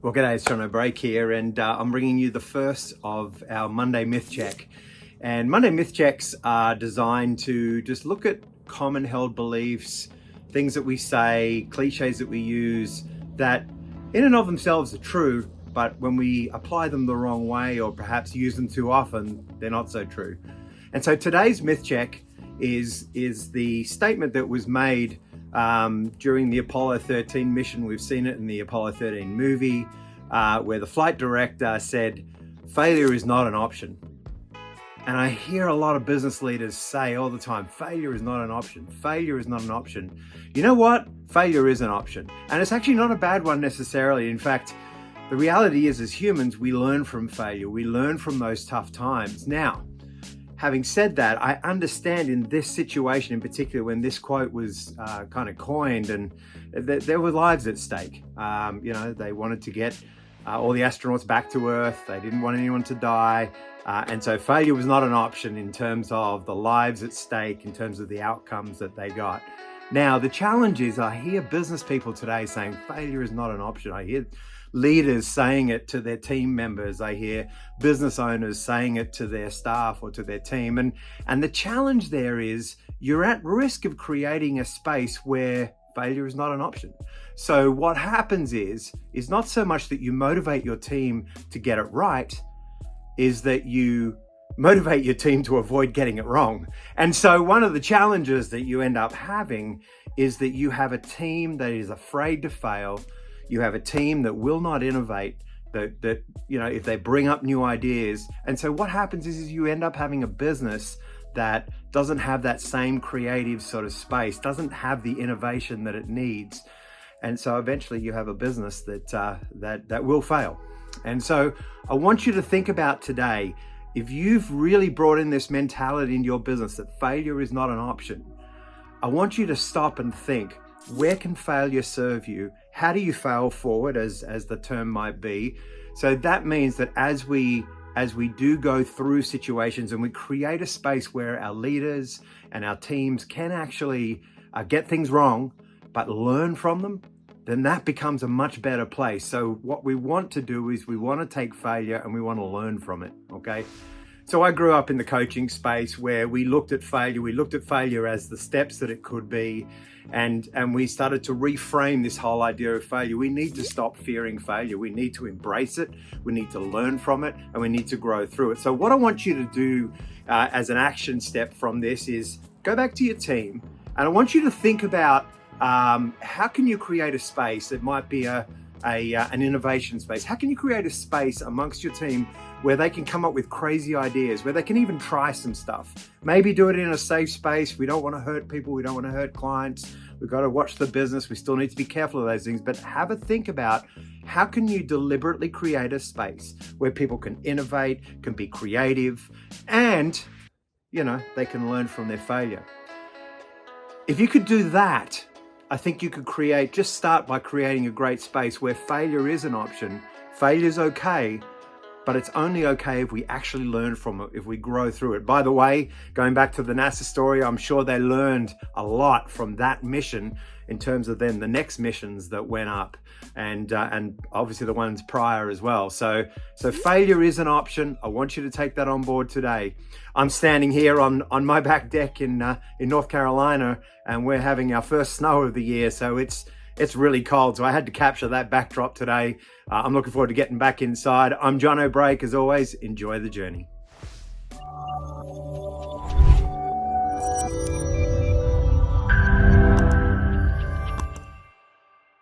Well, g'day, it's John O'Brake here, and I'm bringing you the first of our Monday Myth Check. And Monday Myth Checks are designed to just look at common held beliefs, things that we say, cliches that we use that in and of themselves are true, but when we apply them the wrong way or perhaps use them too often, they're not so true. And so today's Myth Check is the statement that was made during the Apollo 13 mission. We've seen it in the Apollo 13 movie where the flight director said, failure is not an option. And I hear a lot of business leaders say all the time, failure is not an option. Failure is not an option. You know what? Failure is an option. And it's actually not a bad one necessarily. In fact, the reality is as humans, we learn from failure. We learn from those tough times. Now, having said that, I understand in this situation in particular, when this quote was kind of coined, and there were lives at stake. They wanted to get all the astronauts back to Earth. They didn't want anyone to die. And so failure was not an option in terms of the lives at stake, in terms of the outcomes that they got. Now, the challenge is I hear business people today saying failure is not an option. I hear leaders saying it to their team members. I hear business owners saying it to their staff or to their team. And the challenge there is you're at risk of creating a space where failure is not an option. So what happens is not so much that you motivate your team to get it right, is that you motivate your team to avoid getting it wrong. And so one of the challenges that you end up having is that you have a team that is afraid to fail. You have a team that will not innovate, that if they bring up new ideas. And so what happens is you end up having a business that doesn't have that same creative sort of space, doesn't have the innovation that it needs. And so eventually you have a business that will fail. And so I want you to think about today, if you've really brought in this mentality into your business that failure is not an option, I want you to stop and think, where can failure serve you? How do you fail forward, as the term might be? So that means that as we do go through situations and we create a space where our leaders and our teams can actually get things wrong, but learn from them, then that becomes a much better place. So what we want to do is we want to take failure and we want to learn from it, okay? So I grew up in the coaching space where we looked at failure as the steps that it could be, and we started to reframe this whole idea of failure. We need to stop fearing failure. We need to embrace it. We need to learn from it, and we need to grow through it. So what I want you to do as an action step from this is go back to your team, and I want you to think about how can you create a space that might be an innovation space? How can you create a space amongst your team where they can come up with crazy ideas, where they can even try some stuff? Maybe do it in a safe space. We don't want to hurt people. We don't want to hurt clients. We've got to watch the business. We still need to be careful of those things, but have a think about how can you deliberately create a space where people can innovate, can be creative, and, they can learn from their failure. If you could do that, I think you could start by creating a great space where failure is an option. Failure's okay, but it's only okay if we actually learn from it, if we grow through it. By the way, going back to the NASA story, I'm sure they learned a lot from that mission in terms of then the next missions that went up, and obviously the ones prior as well. So failure is an option. I want you to take that on board today. I'm standing here on my back deck in North Carolina, and we're having our first snow of the year. So it's really cold. So I had to capture that backdrop today. I'm looking forward to getting back inside. I'm John O'Brake. As always, enjoy the journey.